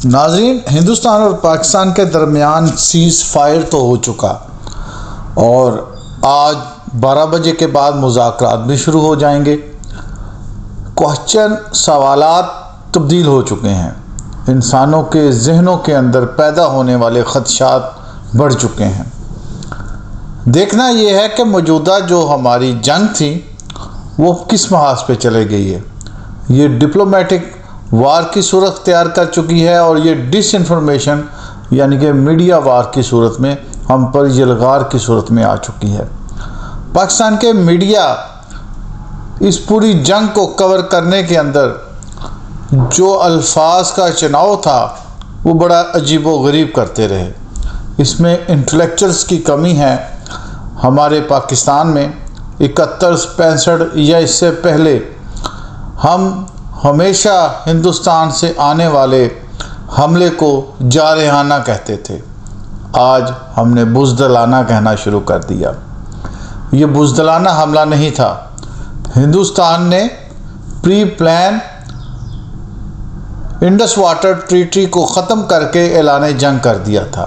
ناظرین، ہندوستان اور پاکستان کے درمیان سیز فائر تو ہو چکا اور آج 12 بجے کے بعد مذاکرات بھی شروع ہو جائیں گے۔ سوالات تبدیل ہو چکے ہیں، انسانوں کے ذہنوں کے اندر پیدا ہونے والے خدشات بڑھ چکے ہیں۔ دیکھنا یہ ہے کہ موجودہ جو ہماری جنگ تھی وہ کس محاذ پہ چلے گئی ہے۔ یہ ڈپلومیٹک وار کی صورت اختیار کر چکی ہے اور یہ ڈس انفارمیشن یعنی کہ میڈیا وار کی صورت میں ہم پر یلغار کی صورت میں آ چکی ہے۔ پاکستان کے میڈیا اس پوری جنگ کو کور کرنے کے اندر جو الفاظ کا چناؤ تھا وہ بڑا عجیب و غریب کرتے رہے۔ اس میں انٹلیکچوئلز کی کمی ہے۔ ہمارے پاکستان میں 71 65 یا اس سے پہلے ہم ہمیشہ ہندوستان سے آنے والے حملے کو جارحانہ کہتے تھے، آج ہم نے بزدلانہ کہنا شروع کر دیا۔ یہ بزدلانہ حملہ نہیں تھا، ہندوستان نے pre plan Indus water treaty کو ختم کر کے اعلان جنگ کر دیا تھا۔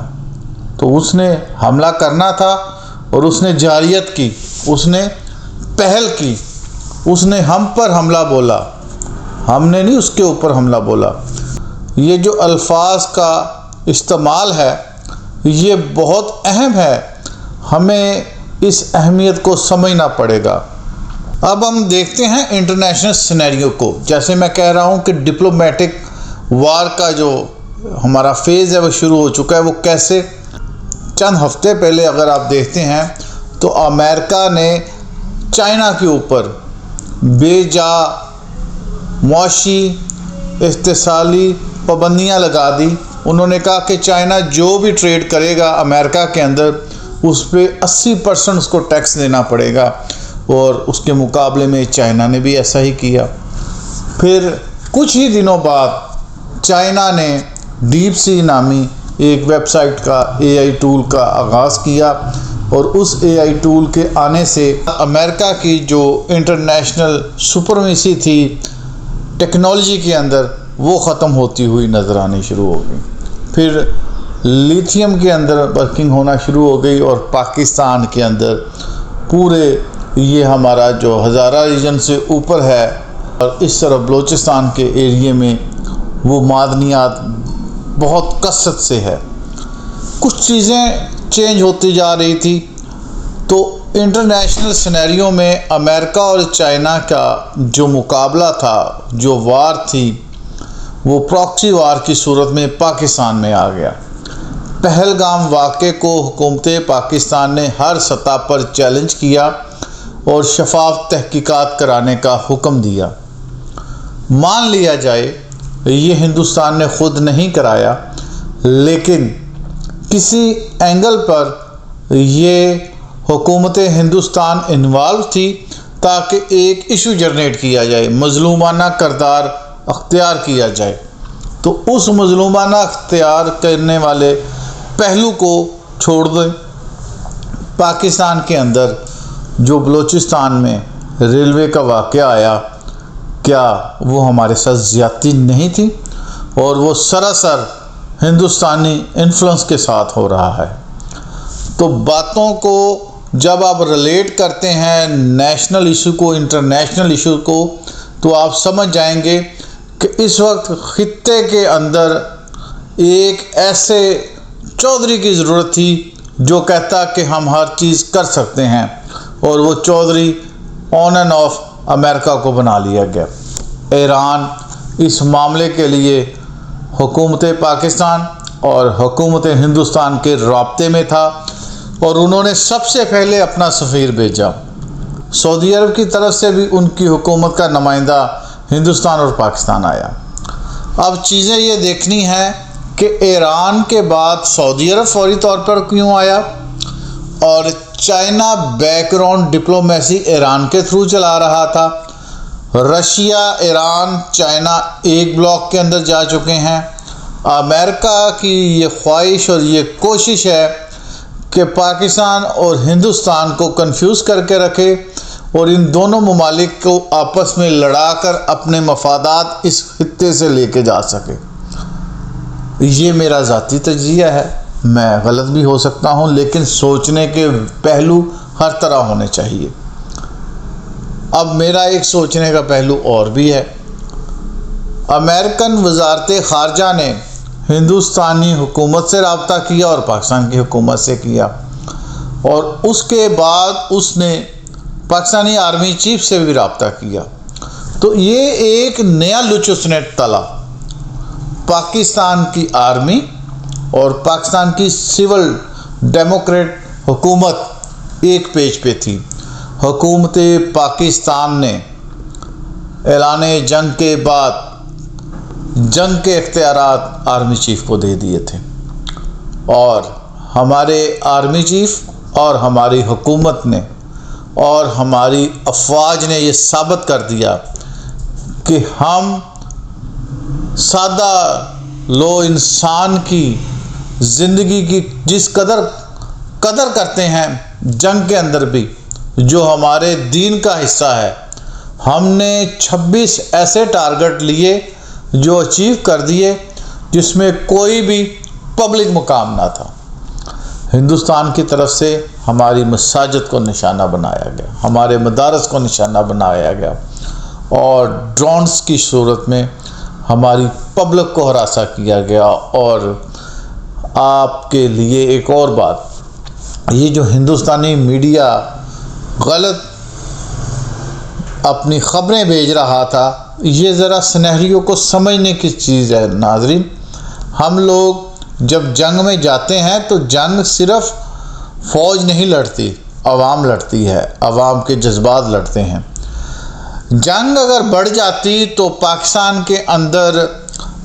تو اس نے حملہ کرنا تھا اور اس نے جارحیت کی، اس نے پہل کی، اس نے ہم پر حملہ بولا، ہم نے نہیں اس کے اوپر حملہ بولا۔ یہ جو الفاظ کا استعمال ہے یہ بہت اہم ہے، ہمیں اس اہمیت کو سمجھنا پڑے گا۔ اب ہم دیکھتے ہیں انٹرنیشنل سینیریو کو۔ جیسے میں کہہ رہا ہوں کہ ڈپلومیٹک وار کا جو ہمارا فیز ہے وہ شروع ہو چکا ہے۔ وہ کیسے؟ چند ہفتے پہلے اگر آپ دیکھتے ہیں تو امریکہ نے چائنا کے اوپر بے جا معاشی اقتصادی پابندیاں لگا دی۔ انہوں نے کہا کہ چائنا جو بھی ٹریڈ کرے گا امریکہ کے اندر اس پہ 80% اس کو ٹیکس دینا پڑے گا، اور اس کے مقابلے میں چائنا نے بھی ایسا ہی کیا۔ پھر کچھ ہی دنوں بعد چائنا نے ڈیپ سی نامی ایک ویب سائٹ کا AI ٹول کا آغاز کیا، اور اس AI ٹول کے آنے سے امریکہ کی جو انٹرنیشنل سپرمیسی تھی ٹیکنالوجی کے اندر وہ ختم ہوتی ہوئی نظر آنی شروع ہو گئی۔ پھر لیتھیم کے اندر ورکنگ ہونا شروع ہو گئی، اور پاکستان کے اندر پورے یہ ہمارا جو ہزارہ ریجن سے اوپر ہے اور اس طرف بلوچستان کے ایریے میں وہ معدنیات بہت کثرت سے ہے۔ کچھ چیزیں چینج ہوتی جا رہی تھی، تو انٹرنیشنل سینیریو میں امریکہ اور چائنا کا جو مقابلہ تھا، جو وار تھی، وہ پراکسی وار کی صورت میں پاکستان میں آ گیا۔ پہلگام واقعے کو حکومت پاکستان نے ہر سطح پر چیلنج کیا اور شفاف تحقیقات کرانے کا حکم دیا۔ مان لیا جائے یہ ہندوستان نے خود نہیں کرایا، لیکن کسی اینگل پر یہ حکومت ہندوستان انوالو تھی تاکہ ایک ایشو جنریٹ کیا جائے، مظلومانہ کردار اختیار کیا جائے۔ تو اس مظلومانہ اختیار کرنے والے پہلو کو چھوڑ دیں۔ پاکستان کے اندر جو بلوچستان میں ریلوے کا واقعہ آیا، کیا وہ ہمارے ساتھ زیادتی نہیں تھی؟ اور وہ سراسر ہندوستانی انفلوئنس کے ساتھ ہو رہا ہے۔ تو باتوں کو جب آپ ریلیٹ کرتے ہیں نیشنل ایشو کو انٹرنیشنل ایشو کو، تو آپ سمجھ جائیں گے کہ اس وقت خطے کے اندر ایک ایسے چودھری کی ضرورت تھی جو کہتا کہ ہم ہر چیز کر سکتے ہیں، اور وہ چودھری آن اینڈ آف امریکہ کو بنا لیا گیا۔ ایران اس معاملے کے لیے حکومت پاکستان اور حکومت ہندوستان کے رابطے میں تھا، اور انہوں نے سب سے پہلے اپنا سفیر بھیجا۔ سعودی عرب کی طرف سے بھی ان کی حکومت کا نمائندہ ہندوستان اور پاکستان آیا۔ اب چیزیں یہ دیکھنی ہے کہ ایران کے بعد سعودی عرب فوری طور پر کیوں آیا، اور China back ground diplomacy Iran کے تھرو چلا رہا تھا۔ رشیا، ایران، چائنا ایک بلاک کے اندر جا چکے ہیں۔ امریکہ کی یہ خواہش اور یہ کوشش ہے کہ پاکستان اور ہندوستان کو کنفیوز کر کے رکھے اور ان دونوں ممالک کو آپس میں لڑا کر اپنے مفادات اس خطے سے لے کے جا سکے۔ یہ میرا ذاتی تجزیہ ہے، میں غلط بھی ہو سکتا ہوں، لیکن سوچنے کے پہلو ہر طرح ہونے چاہیے۔ اب میرا ایک سوچنے کا پہلو اور بھی ہے۔ امریکن وزارت خارجہ نے ہندوستانی حکومت سے رابطہ کیا اور پاکستان کی حکومت سے کیا، اور اس کے بعد اس نے پاکستانی آرمی چیف سے بھی رابطہ کیا۔ تو یہ ایک نیا لچ اس نے تلا۔ پاکستان کی آرمی اور پاکستان کی سول ڈیموکریٹ حکومت ایک پیج پہ تھی۔ حکومت پاکستان نے اعلان جنگ کے بعد جنگ کے اختیارات آرمی چیف کو دے دیے تھے، اور ہمارے آرمی چیف اور ہماری حکومت نے اور ہماری افواج نے یہ ثابت کر دیا کہ ہم سادہ لو انسان کی زندگی کی جس قدر کرتے ہیں جنگ کے اندر بھی، جو ہمارے دین کا حصہ ہے، ہم نے 26 ایسے ٹارگٹ لیے جو اچیو کر دیے جس میں کوئی بھی پبلک مقام نہ تھا۔ ہندوستان کی طرف سے ہماری مساجد کو نشانہ بنایا گیا، ہمارے مدارس کو نشانہ بنایا گیا، اور ڈرونز کی صورت میں ہماری پبلک کو ہراساں کیا گیا۔ اور آپ کے لیے ایک اور بات، یہ جو ہندوستانی میڈیا غلط اپنی خبریں بھیج رہا تھا، یہ ذرا سینیریو کو سمجھنے کی چیز ہے ناظرین۔ ہم لوگ جب جنگ میں جاتے ہیں تو جنگ صرف فوج نہیں لڑتی، عوام لڑتی ہے، عوام کے جذبات لڑتے ہیں۔ جنگ اگر بڑھ جاتی تو پاکستان کے اندر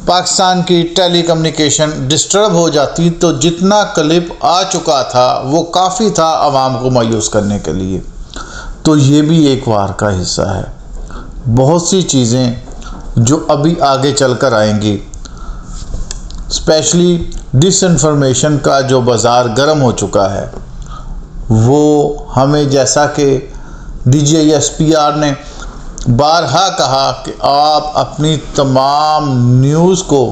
پاکستان کی ٹیلی کمیونیکیشن ڈسٹرب ہو جاتی، تو جتنا کلپ آ چکا تھا وہ کافی تھا عوام کو مایوس کرنے کے لیے۔ تو یہ بھی ایک وار کا حصہ ہے۔ بہت سی چیزیں جو ابھی آگے چل کر آئیں گی، اسپیشلی ڈس انفارمیشن کا جو بازار گرم ہو چکا ہے، وہ ہمیں جیسا کہ DGISPR نے بارہا کہا کہ آپ اپنی تمام نیوز کو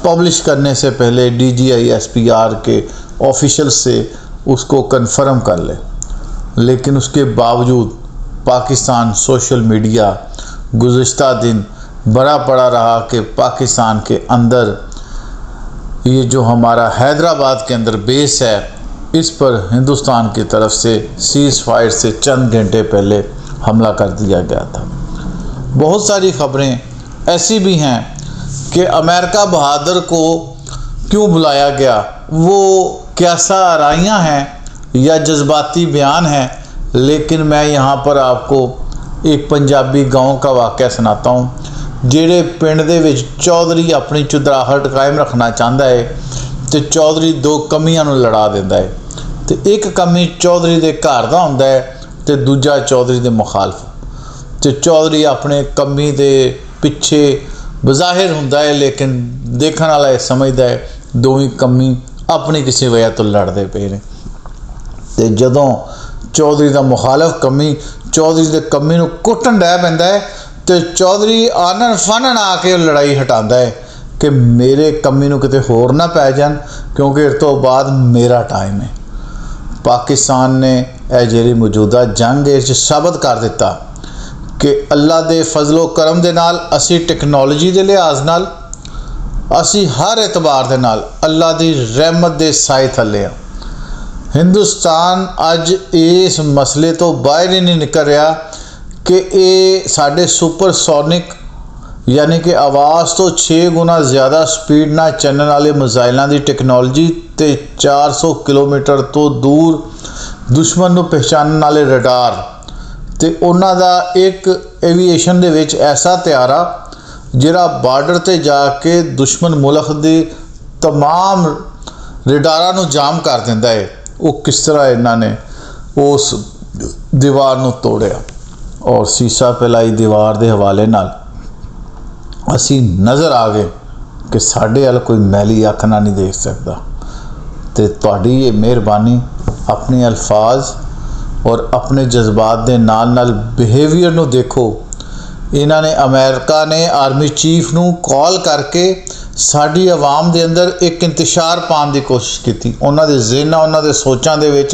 پبلش کرنے سے پہلے DGISPR کے آفیشل سے اس کو کنفرم کر لیں، لیکن اس کے باوجود پاکستان سوشل میڈیا گزشتہ دن بڑا پڑا رہا کہ پاکستان کے اندر یہ جو ہمارا حیدرآباد کے اندر بیس ہے، اس پر ہندوستان کی طرف سے سیز فائر سے چند گھنٹے پہلے حملہ کر دیا گیا تھا۔ بہت ساری خبریں ایسی بھی ہیں کہ امریکہ بہادر کو کیوں بلایا گیا، وہ کیسا آرائیاں ہیں یا جذباتی بیان ہیں، لیکن میں یہاں پر آپ کو ایک پنجابی گاؤں کا واقعہ سناتا ہوں۔ جہڑے پنڈ دے وچ چودھری اپنی چودراہٹ قائم رکھنا چاہتا ہے تو چودھری دو کمیاں نو لڑا دیتا ہے، تو ایک کمی چودھری دے گھر دا ہوندا ہے تو دوجا چودھری دے مخالف، تو چودھری اپنے کمی دے پیچھے بظاہر ہوندا ہے، لیکن دیکھن والا یہ سمجھدا ہے دوویں کمی اپنی کسی وجہ تو لڑتے پے نے۔ تے جدوں چودھری دا مخالف کمی چودھری دے کمی نو کٹن ڈہ پیندا ہے، تے چودھری آنن فانن آ کے لڑائی ہٹاندا ہے کہ میرے کمی نو کتے ہور نہ پی جان، کیونکہ اس تو بعد میرا ٹائم ہے۔ پاکستان نے اے جیری موجودہ جنگ اس ثابت کر دیتا کہ اللہ دے فضل و کرم دے نال، اسی ٹیکنالوجی دے لحاظ نال، اسی ہر اعتبار دے نال اللہ دی رحمت دے سائے تھلے ہاں۔ ہندوستان اج اس مسئلے تو باہر ہی نہیں نکل رہا کہ یہ ساڈے سپر سونک یعنی کہ آواز تو 6 گنا زیادہ سپیڈ نہ چلن والے میزائلاں دی ٹیکنالوجی تے 400 کلومیٹر تو دور دشمن نو پہچانن والے رڈار تے انہاں دا ایک ایویشن دے وچ ایسا طیارہ جہاں بارڈر تے جا کے دشمن ملک دے تمام رڈاراں نو جام کر دیندا ہے۔ وہ کس طرح انہاں نے اس دیوار نو توڑیا اور سیسا پلائی دیوار دے حوالے نال اسی نظر آ گئے کہ ساڈے ال کوئی میلی اکھ نہ نہیں دیکھ سکتا۔ تے تہاڈی یہ مہربانی اپنے الفاظ اور اپنے جذبات دے نال نال بیہیویئر نو دیکھو۔ انہاں نے امریکہ نے آرمی چیف نو کال کر کے ਸਾਡੀ ਆਵਾਮ ਦੇ ਅੰਦਰ ਇੱਕ ਇੰਤਸ਼ਾਰ ਪਾਉਣ ਦੀ ਕੋਸ਼ਿਸ਼ ਕੀਤੀ, ਉਹਨਾਂ ਦੇ ਜ਼ਿਹਨਾਂ ਉਹਨਾਂ ਦੇ ਸੋਚਾਂ ਦੇ ਵਿੱਚ